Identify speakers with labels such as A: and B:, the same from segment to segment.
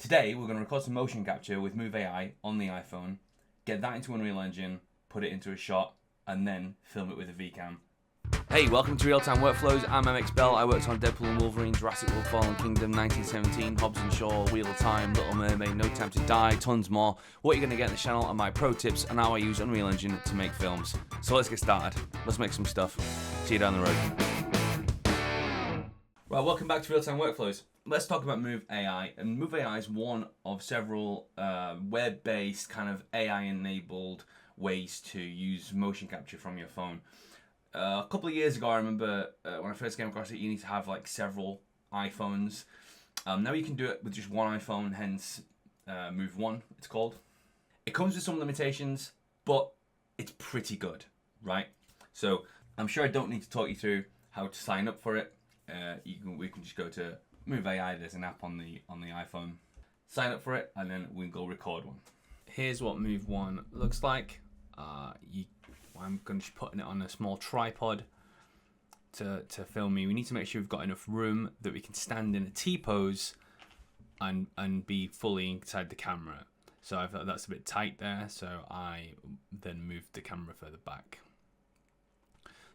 A: Today we're going to record some motion capture with Move.AI on the iPhone, get that into Unreal Engine, put it into a shot, and then film it with a vCam. Hey, welcome to Real-Time Workflows. I'm MX Bell. I worked on Deadpool and Wolverine, Jurassic World Fallen Kingdom, 1917, Hobbs and Shaw, Wheel of Time, Little Mermaid, No Time to Die, tons more. What you're going to get on the channel are my pro tips and how I use Unreal Engine to make films. So let's get started. Let's make some stuff. See you down the road. Right, welcome back to Real-Time Workflows. Let's talk about Move.AI. And Move.AI is one of several web-based kind of AI-enabled ways to use motion capture from your phone. A couple of years ago, I remember when I first came across it, you need to have like several iPhones. Now you can do it with just one iPhone, hence Move One, it's called. It comes with some limitations, but it's pretty good, right? So I'm sure I don't need to talk you through how to sign up for it. We can just go to Move.AI. There's an app on the iPhone. Sign up for it, and then we can go record one. Here's what Move One looks like. I'm going to just putting it on a small tripod to film me. We need to make sure we've got enough room that we can stand in a T-pose and be fully inside the camera. So I thought that's a bit tight there, so I then moved the camera further back.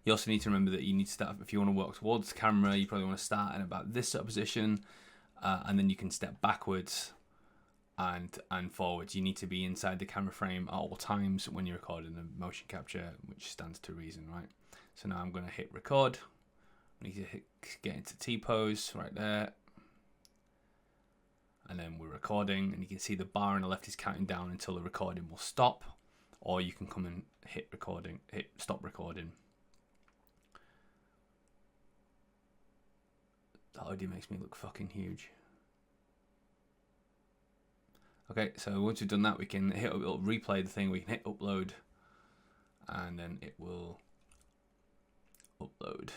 A: You also need to remember that you need to start, if you want to work towards the camera, you probably want to start in about this sort of position, and then you can step backwards and forwards. You need to be inside the camera frame at all times when you're recording the motion capture, which stands to reason, right? So now I'm going to hit record. I need to get into T-pose right there. And then we're recording, and you can see the bar on the left is counting down until the recording will stop, or you can come and hit stop recording. That audio makes me look fucking huge. Okay, so once we've done that, we can it'll replay the thing, we can hit upload, and then it will upload.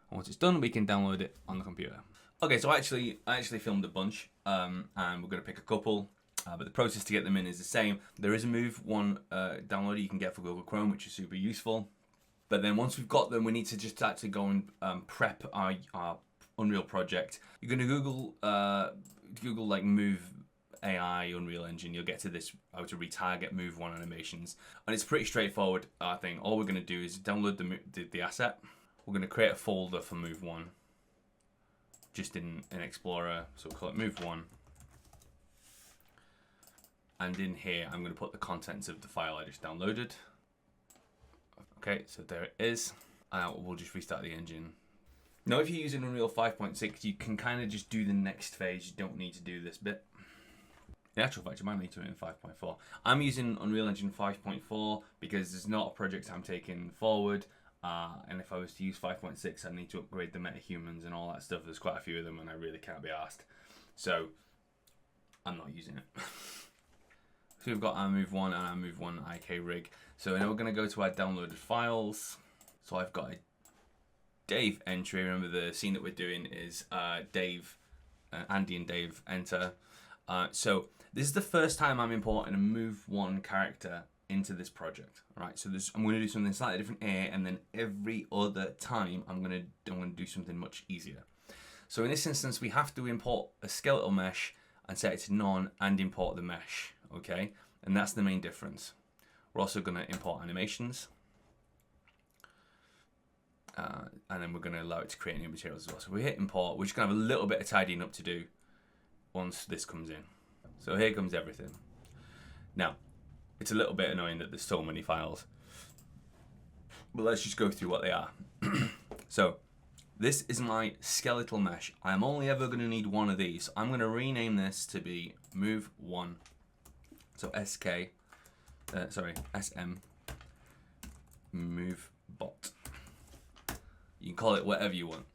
A: And once it's done, we can download it on the computer. Okay, so I actually filmed a bunch, and we're going to pick a couple, but the process to get them in is the same. There is a Move One downloader you can get for Google Chrome, which is super useful. But then once we've got them, we need to just actually go and prep our Unreal project. You're going to Google like Move.AI Unreal Engine. You'll get to this, how to retarget Move One animations, and it's pretty straightforward. I think all we're going to do is download the asset. We're going to create a folder for Move One, just in Explorer. So we'll call it Move One, and in here I'm going to put the contents of the file I just downloaded. Okay, so there it is. We'll just restart the engine. Now, if you're using Unreal 5.6, you can kind of just do the next phase. You don't need to do this bit. In actual fact, you might need to do it in 5.4. I'm using Unreal Engine 5.4 because there's not a project I'm taking forward. And if I was to use 5.6, I need to upgrade the Metahumans and all that stuff. There's quite a few of them, and I really can't be asked. So I'm not using it. So we've got our Move One and our Move One IK rig. So now we're going to go to our downloaded files. So I've got a Dave entry. Remember, the scene that we're doing is Andy and Dave enter. So this is the first time I'm importing a Move One character into this project. All right, so I'm going to do something slightly different here, and then every other time I'm going to do something much easier. So in this instance, we have to import a skeletal mesh and set it to none and import the mesh. Okay, and that's the main difference. We're also going to import animations, and then we're going to allow it to create new materials as well. So we hit import. We're just going to have a little bit of tidying up to do once this comes in. So here comes everything. Now, it's a little bit annoying that there's so many files, but let's just go through what they are. So this is my skeletal mesh. I'm only ever going to need one of these. I'm going to rename this to be Move One. So SM Move Bot. You can call it whatever you want.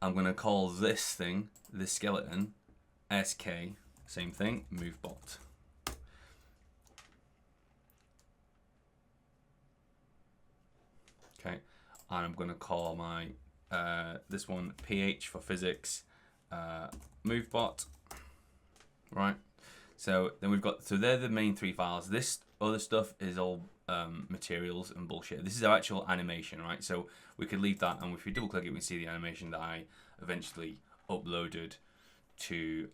A: I'm going to call this thing, the skeleton, SK, same thing, Move Bot. Okay, and I'm going to call my this one PH for physics, Move Bot. Right, so then they're the main three files. This other stuff is all materials and bullshit. This is our actual animation, right? So we could leave that, and if we double click it, we see the animation that I eventually uploaded to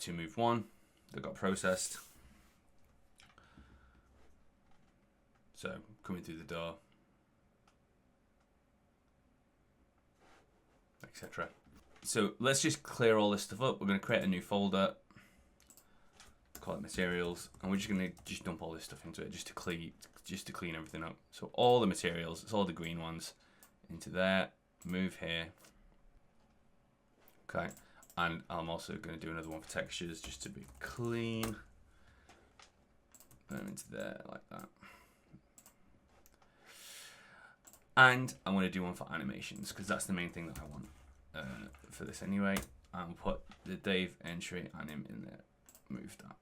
A: Move One that got processed. So coming through the door, etc. So let's just clear all this stuff up. We're going to create a new folder, call it materials, and we're just going to just dump all this stuff into it just to clean everything up. So all the materials, it's all the green ones, into there. Move here. Okay, and I'm also going to do another one for textures just to be clean. Put them into there like that. And I'm going to do one for animations because that's the main thing that I want for this anyway. And put the Dave entry and him in there. Move that.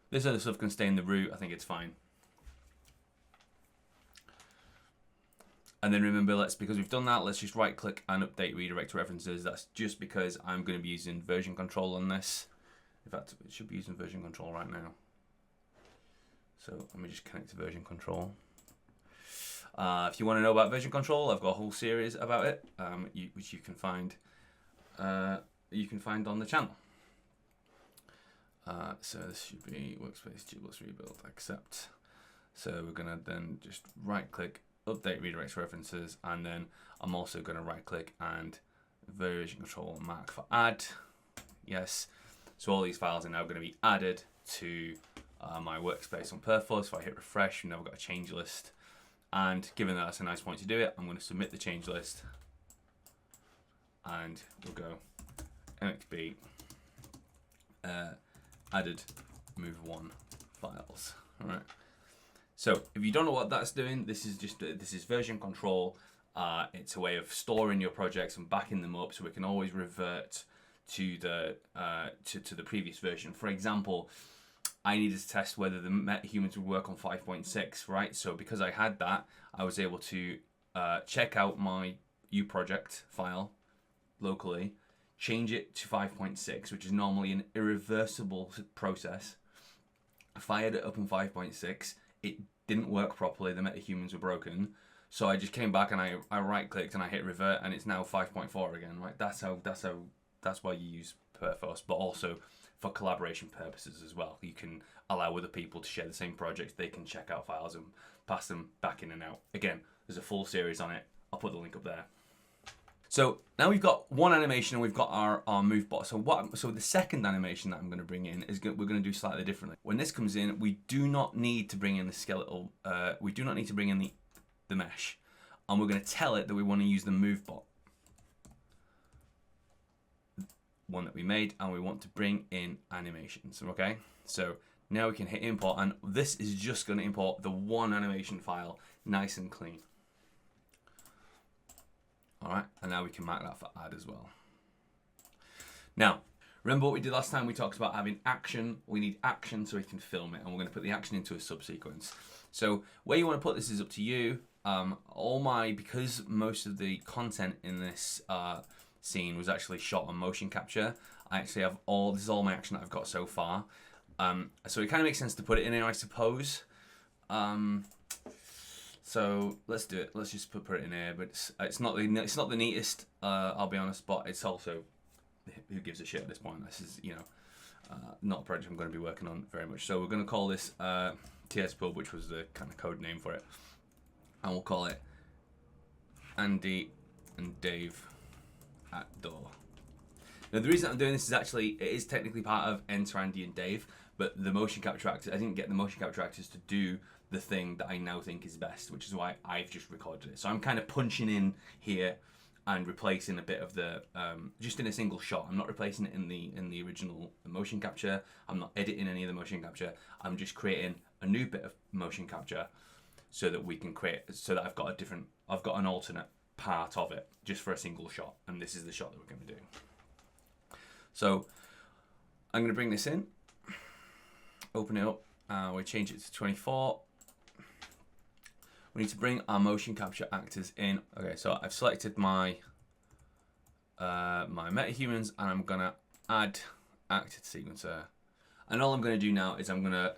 A: This other stuff can stay in the root. I think it's fine. And then remember, because we've done that, let's just right click and update redirect references. That's just because I'm going to be using version control on this. In fact, it should be using version control right now. So let me just connect to version control. If you want to know about version control, I've got a whole series about it, which you can find on the channel. So this should be workspace tubeless rebuild accept. So we're gonna then just right click, update redirect references, and then I'm also gonna right click and version control mark for add. Yes. So all these files are now going to be added to my workspace on Perforce. If I hit refresh, we've now got a change list. And given that that's a nice point to do it, I'm going to submit the change list. And we'll go MXB added Move One files. All right. So if you don't know what that's doing, this is version control. It's a way of storing your projects and backing them up, so we can always revert to the previous version. For example, I needed to test whether the Metahumans would work on 5.6, right? So because I had that, I was able to check out my uProject file locally, change it to 5.6, which is normally an irreversible process. I fired it up in 5.6. It didn't work properly. The Metahumans were broken. So I just came back and I right clicked and I hit revert, and it's now 5.4 again, right? That's why you use Perforce, but also for collaboration purposes as well. You can allow other people to share the same projects. They can check out files and pass them back in and out. Again, there's a full series on it. I'll put the link up there. So now we've got one animation and we've got our move bot. So the second animation that I'm going to bring in is we're going to do slightly differently. When this comes in, we do not need to bring in the skeletal. We do not need to bring in the mesh, and we're going to tell it that we want to use the move bot one that we made, and we want to bring in animations. Okay, so now we can hit import, and this is just going to import the one animation file nice and clean. All right, and now we can mark that for add as well. Now, remember what we did last time? We talked about having action. We need action so we can film it, and we're going to put the action into a subsequence. So where you want to put this is up to you. Because most of the content in this scene was actually shot on motion capture, I actually have this is all my action that I've got so far. So it kind of makes sense to put it in here, I suppose. So let's do it. Let's just put it in here. But it's not the neatest. I'll be honest, but it's also, who gives a shit at this point? This is not a project I'm going to be working on very much. So we're going to call this TS Pub, which was the kind of code name for it, and we'll call it Andy and Dave at door. Now the reason I'm doing this is it is technically part of Enter Andy and Dave, but the motion capture actors, I didn't get the motion capture actors to do the thing that I now think is best, which is why I've just recorded it. So I'm kind of punching in here and replacing a bit of the just in a single shot. I'm not replacing it in the original motion capture. I'm not editing any of the motion capture. I'm just creating a new bit of motion capture so that we can I've got an alternate part of it just for a single shot, and this is the shot that we're going to do. So I'm going to bring this in, open it up, we change it to 24. We need to bring our motion capture actors in. Okay, so I've selected my my Metahumans, and I'm going to add acted sequencer. And all I'm going to do now is I'm going to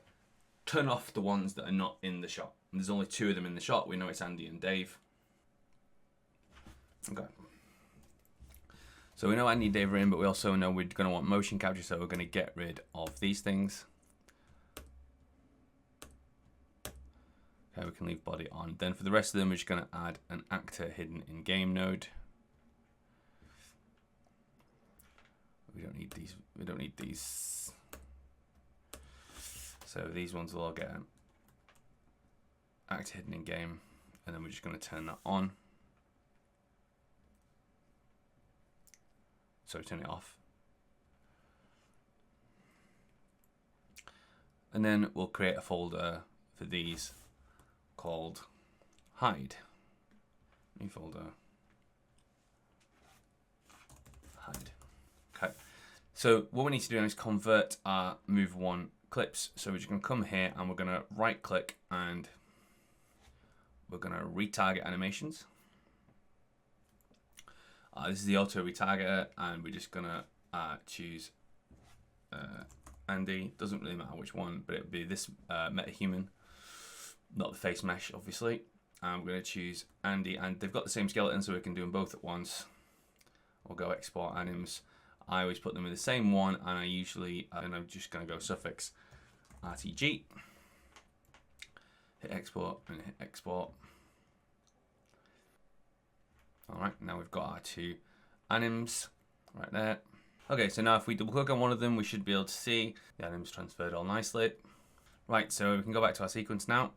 A: turn off the ones that are not in the shot. And there's only 2 of them in the shot. We know it's Andy and Dave. Okay. So we know Andy and Dave are in, but we also know we're going to want motion capture, so we're going to get rid of these things. Okay, we can leave body on. Then for the rest of them, we're just going to add an actor hidden in game node. We don't need these. We don't need these. So these ones will all get an actor hidden in game, and then we're just going to turn that on. So turn it off. And then we'll create a folder for these called hide. New folder. Hide. Okay. So what we need to do now is convert our Move One clips. So we're just going to come here and we're going to right click and we're going to retarget animations. This is the auto retargeter, and we're just gonna choose Andy. Doesn't really matter which one, but it would be this Metahuman, not the face mesh, obviously. And we're gonna choose Andy, and they've got the same skeleton, so we can do them both at once. We'll go export anims. I always put them in the same one, and I'm just gonna go suffix RTG. Hit export and hit export. All right, now we've got our two anims right there. Okay, so now if we double click on one of them, we should be able to see the anims transferred all nicely. Right, so we can go back to our sequence now,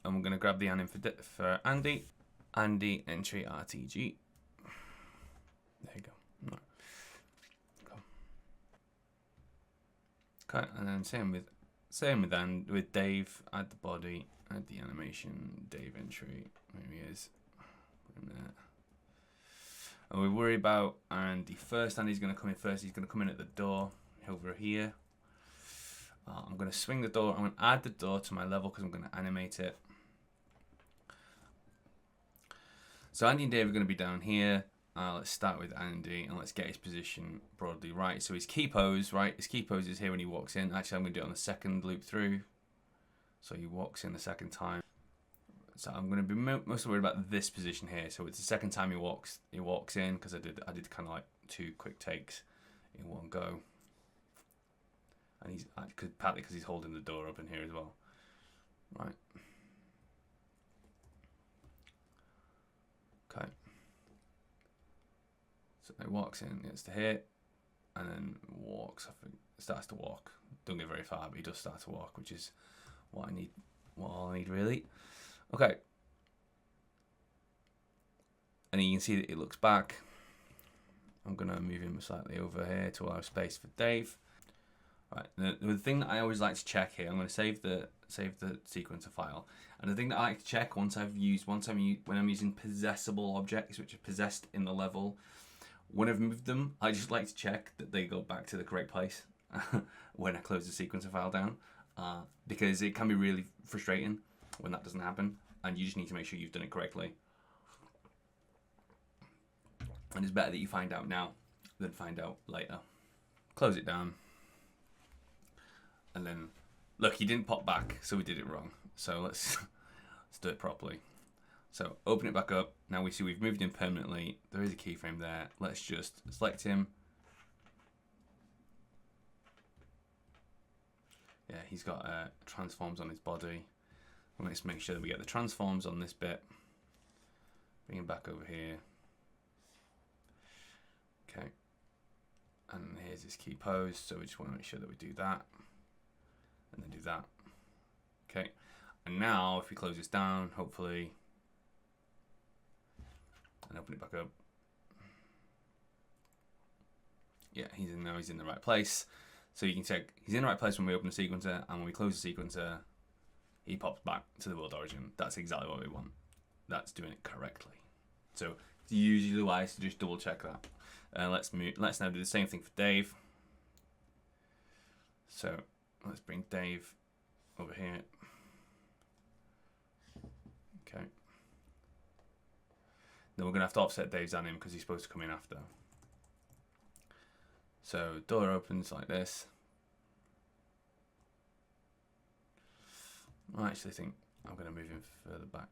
A: and we're going to grab the anim for Andy. Andy entry RTG. There you go. Right. Okay, and then same with Dave. Add the body, add the animation, Dave entry. There he is. Put him there. And we worry about Andy first. Andy's going to come in first. He's going to come in at the door over here. I'm going to swing the door. I'm going to add the door to my level because I'm going to animate it. So Andy and Dave are going to be down here. Let's start with Andy and let's get his position broadly right. So his key pose, right? His key pose is here when he walks in. Actually, I'm going to do it on the second loop through. So he walks in the second time. So I'm going to be mostly worried about this position here. So it's the second time he walks in, because I did kind of like 2 quick takes in one go. And he's partly because he's holding the door open here as well. Right. Okay. So he walks in, gets to here, and then walks. I think starts to walk. Don't get very far, but he does start to walk, which is what I need. What all I need really. Okay. And you can see that it looks back. I'm gonna move him slightly over here to allow space for Dave. Right. The thing that I always like to check here, I'm gonna save the sequencer file. And the thing that I like to check when I'm using possessable objects, which are possessed in the level, when I've moved them, I just like to check that they go back to the correct place when I close the sequencer file down, because it can be really frustrating when that doesn't happen, and you just need to make sure you've done it correctly. And it's better that you find out now than find out later. Close it down. And then, look, he didn't pop back, so we did it wrong. So let's do it properly. So open it back up. Now we see we've moved him permanently. There is a keyframe there. Let's just select him. Yeah, he's got transforms on his body. Let's make sure that we get the transforms on this bit. Bring him back over here. Okay. And here's his key pose. So we just want to make sure that we do that. And then do that. Okay. And now if we close this down, hopefully, and open it back up. Yeah, he's in the right place. So you can check he's in the right place when we open the sequencer, and when we close the sequencer, he pops back to the world origin. That's exactly what we want. That's doing it correctly. So it's usually wise to just double check that. Let's now do the same thing for Dave. So let's bring Dave over here. Okay. Then we're going to have to offset Dave's anim because he's supposed to come in after. So door opens like this. I actually think I'm going to move him further back.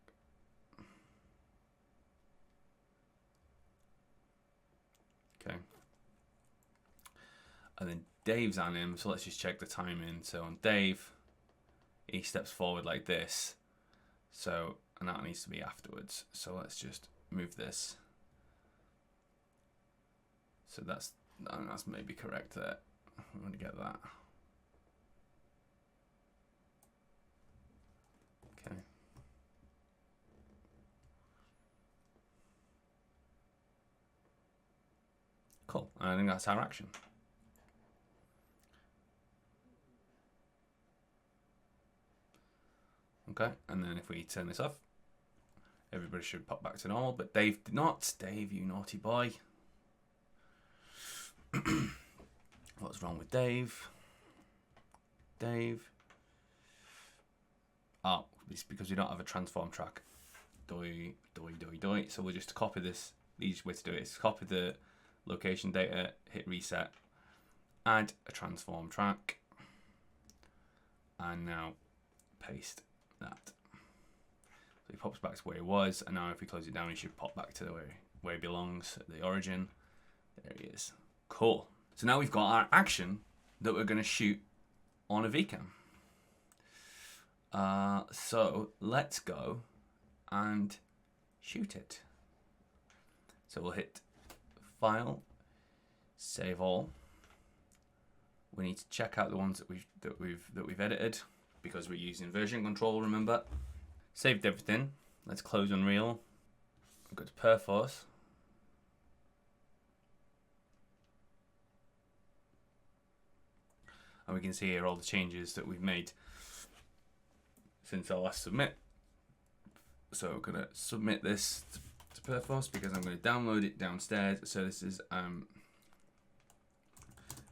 A: Okay. And then Dave's on him, so let's just check the timing. So on Dave, he steps forward like this. So, and that needs to be afterwards. So let's just move this. So that's maybe correct there. I'm going to get that. Okay. Cool. And I think that's our action. Okay, and then if we turn this off, everybody should pop back to normal, but Dave did not. Dave, you naughty boy. What's wrong with Dave? Dave. Oh, it's because we don't have a transform track. Doi. So we'll just copy this. The easiest way to do it is copy the location data, hit reset, add a transform track, and now paste that. So he pops back to where he was, and now if we close it down, he should pop back to where he belongs at the origin. There he is. Cool. So now we've got our action that we're going to shoot on a vCam. So let's go and shoot it. So we'll hit File, Save All. We need to check out the ones that we've edited because we're using version control. Remember, saved everything. Let's close Unreal. We'll go to Perforce. And we can see here all the changes that we've made since our last submit. So we're going to submit this to Perforce because I'm going to download it downstairs. So this is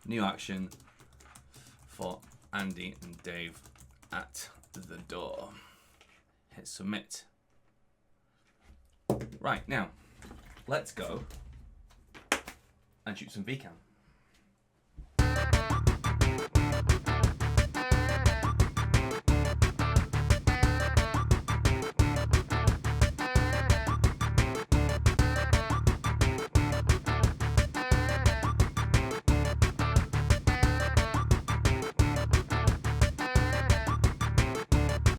A: new action for Andy and Dave at the door. Hit submit. Right, now let's go and shoot some vCam.